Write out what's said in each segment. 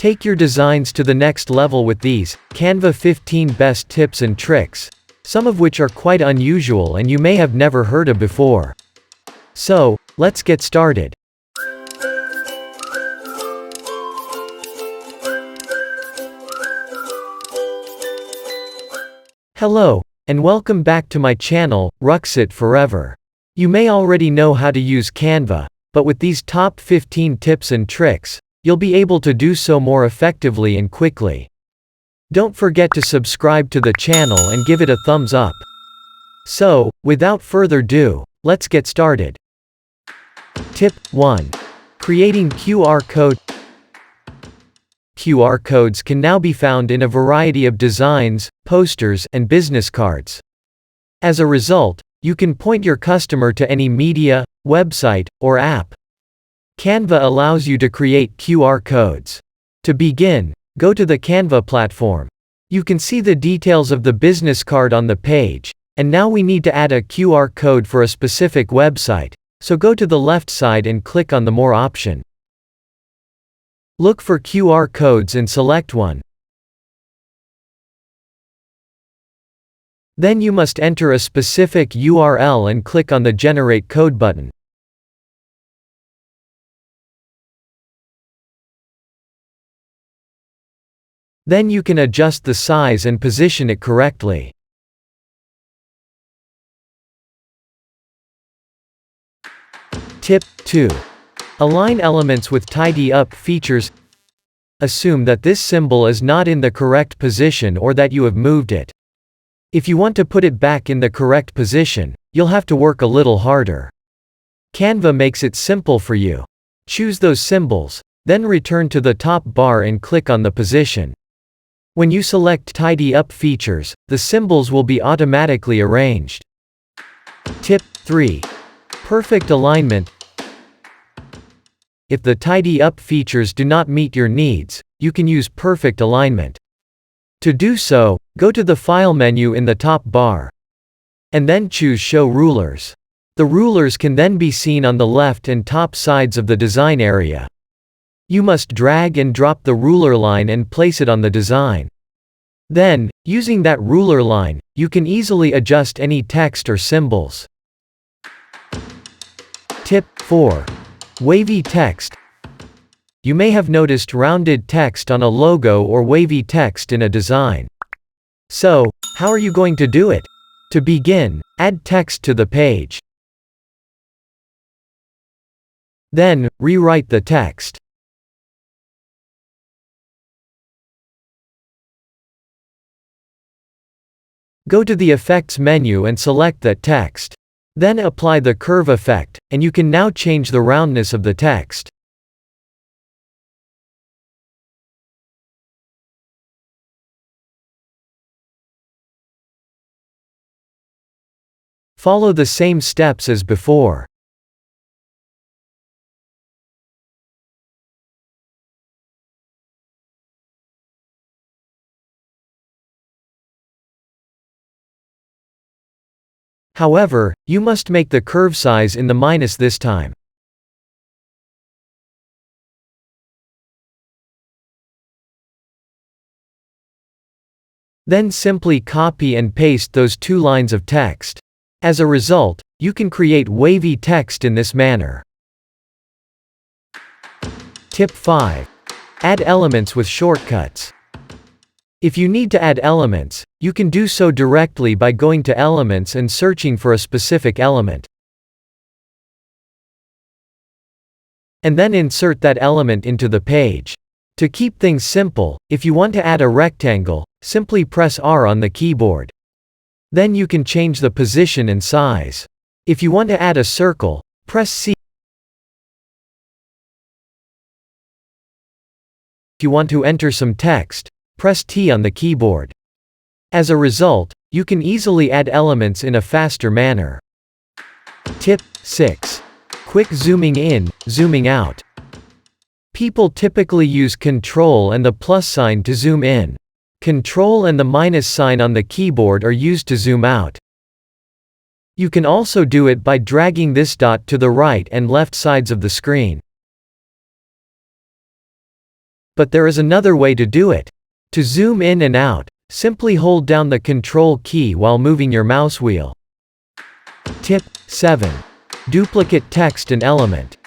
Take your designs to the next level with these Canva 15 best tips and tricks, some of which are quite unusual and you may have never heard of before. So, let's get started. Hello, and welcome back to my channel, Ruxit Forever. You may already know how to use Canva, but with these top 15 tips and tricks, you'll be able to do so more effectively and quickly. Don't forget to subscribe to the channel and give it a thumbs up. So, without further ado, let's get started. Tip 1. Creating QR code. QR codes can now be found in a variety of designs, posters, and business cards. As a result, you can point your customer to any media, website, or app. Canva allows you to create QR codes. To begin, go to the Canva platform. You can see the details of the business card on the page, and now we need to add a QR code for a specific website, so go to the left side and click on the More option. Look for QR codes and select one. Then you must enter a specific URL and click on the Generate Code button. Then you can adjust the size and position it correctly. Tip 2. Align elements with tidy up features. Assume that this symbol is not in the correct position or that you have moved it. If you want to put it back in the correct position, you'll have to work a little harder. Canva makes it simple for you. Choose those symbols, then return to the top bar and click on the position. When you select Tidy Up features, the symbols will be automatically arranged. Tip 3. Perfect alignment. If the Tidy Up features do not meet your needs, you can use perfect alignment. To do so, go to the File menu in the top bar. And then choose Show Rulers. The rulers can then be seen on the left and top sides of the design area. You must drag and drop the ruler line and place it on the design. Then, using that ruler line, you can easily adjust any text or symbols. Tip 4. Wavy Text. You may have noticed rounded text on a logo or wavy text in a design. So, how are you going to do it? To begin, add text to the page. Then, rewrite the text. Go to the Effects menu and select that text. Then apply the curve effect, and you can now change the roundness of the text. Follow the same steps as before. However, you must make the curve size in the minus this time. Then simply copy and paste those two lines of text. As a result, you can create wavy text in this manner. Tip 5. Add elements with shortcuts. If you need to add elements, you can do so directly by going to Elements and searching for a specific element. And then insert that element into the page. To keep things simple, if you want to add a rectangle, simply press R on the keyboard. Then you can change the position and size. If you want to add a circle, press C. If you want to enter some text, press T on the keyboard. As a result, you can easily add elements in a faster manner. Tip 6. Quick zooming in, zooming out. People typically use Ctrl and the plus sign to zoom in. Ctrl and the minus sign on the keyboard are used to zoom out. You can also do it by dragging this dot to the right and left sides of the screen. But there is another way to do it. To zoom in and out, simply hold down the Control key while moving your mouse wheel. Tip 7. Duplicate text and element.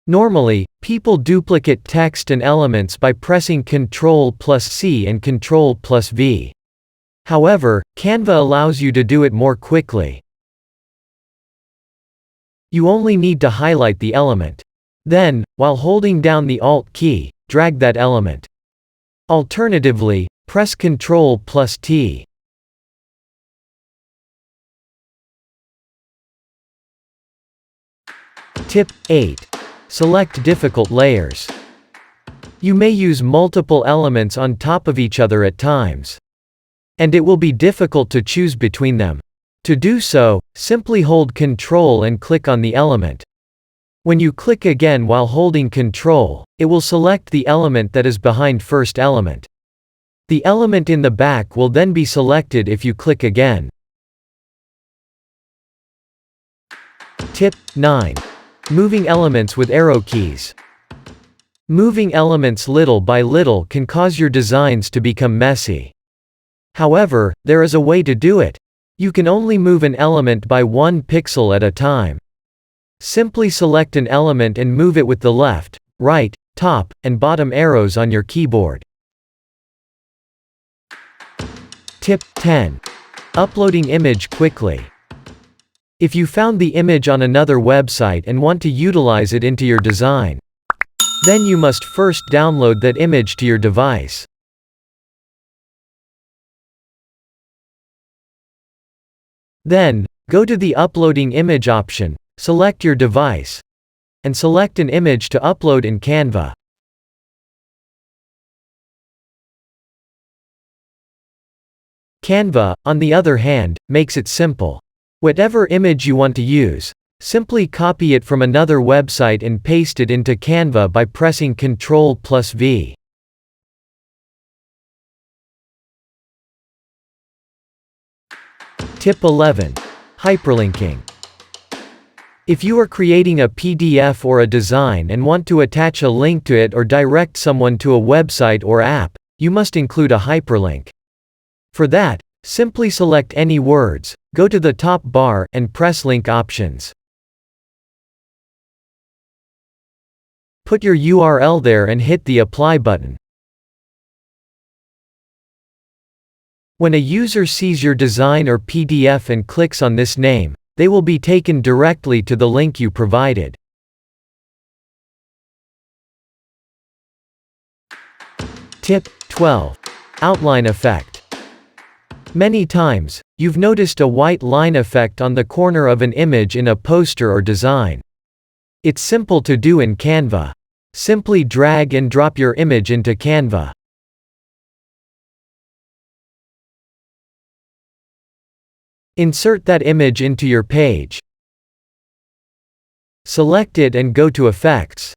Normally, people duplicate text and elements by pressing Ctrl+C and Ctrl+V. However, Canva allows you to do it more quickly. You only need to highlight the element. Then, while holding down the Alt key, drag that element. Alternatively, press Ctrl+T. Tip 8. Select difficult layers. You may use multiple elements on top of each other at times, and it will be difficult to choose between them. To do so, simply hold Ctrl and click on the element. When you click again while holding Ctrl, it will select the element that is behind first element. The element in the back will then be selected if you click again. Tip 9. Moving elements with arrow keys. Moving elements little by little can cause your designs to become messy. However, there is a way to do it. You can only move an element by 1 pixel at a time. Simply select an element and move it with the left, right, top, and bottom arrows on your keyboard. Tip 10. Uploading image quickly. If you found the image on another website and want to utilize it into your design, then you must first download that image to your device. Then, go to the Uploading Image option, select your device, and select an image to upload in Canva. Canva, on the other hand, makes it simple. Whatever image you want to use, simply copy it from another website and paste it into Canva by pressing Ctrl+V. Tip 11. Hyperlinking. If you are creating a PDF or a design and want to attach a link to it or direct someone to a website or app, you must include a hyperlink. For that, simply select any words, go to the top bar, and press Link Options. Put your URL there and hit the Apply button. When a user sees your design or PDF and clicks on this name, they will be taken directly to the link you provided. Tip 12. Outline effect. Many times, you've noticed a white line effect on the corner of an image in a poster or design. It's simple to do in Canva. Simply drag and drop your image into Canva. Insert that image into your page. Select it and go to Effects.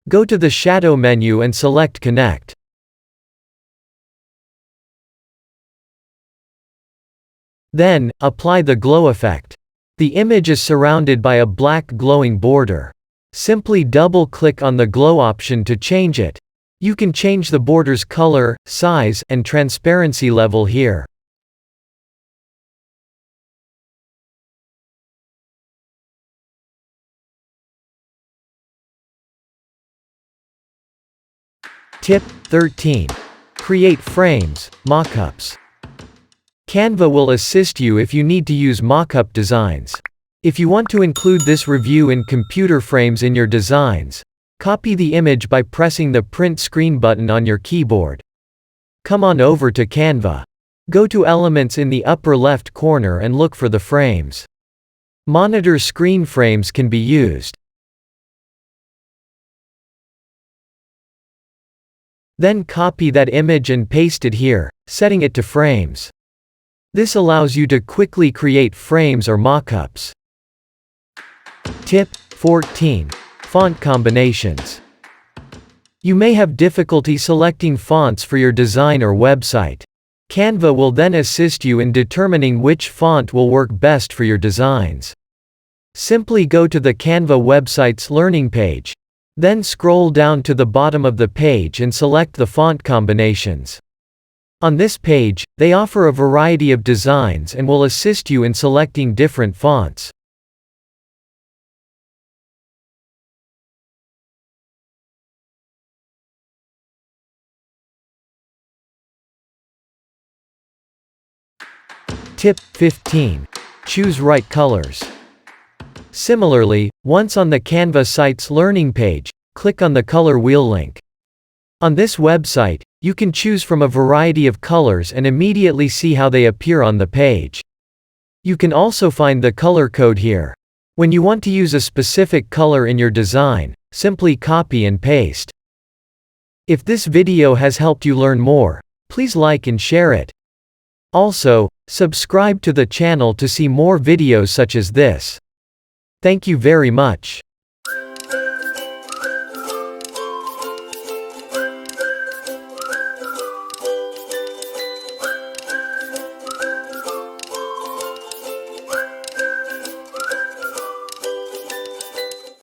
Go to the Shadow menu and select Connect. Then, apply the glow effect. The image is surrounded by a black glowing border. Simply double-click on the glow option to change it. You can change the border's color, size, and transparency level here. Tip 13. Create frames, mockups. Canva will assist you if you need to use mockup designs. If you want to include this review in computer frames in your designs, copy the image by pressing the Print Screen button on your keyboard. Come on over to Canva. Go to Elements in the upper left corner and look for the frames. Monitor screen frames can be used. Then copy that image and paste it here, setting it to frames. This allows you to quickly create frames or mockups. Tip 14. Font combinations. You may have difficulty selecting fonts for your design or website. Canva will then assist you in determining which font will work best for your designs. Simply go to the Canva website's learning page. Then scroll down to the bottom of the page and select the font combinations. On this page, they offer a variety of designs and will assist you in selecting different fonts. Tip 15. Choose right colors. Similarly, once on the Canva site's learning page, click on the color wheel link. On this website, you can choose from a variety of colors and immediately see how they appear on the page. You can also find the color code here. When you want to use a specific color in your design, simply copy and paste. If this video has helped you learn more, please like and share it. Also, subscribe to the channel to see more videos such as this. Thank you very much.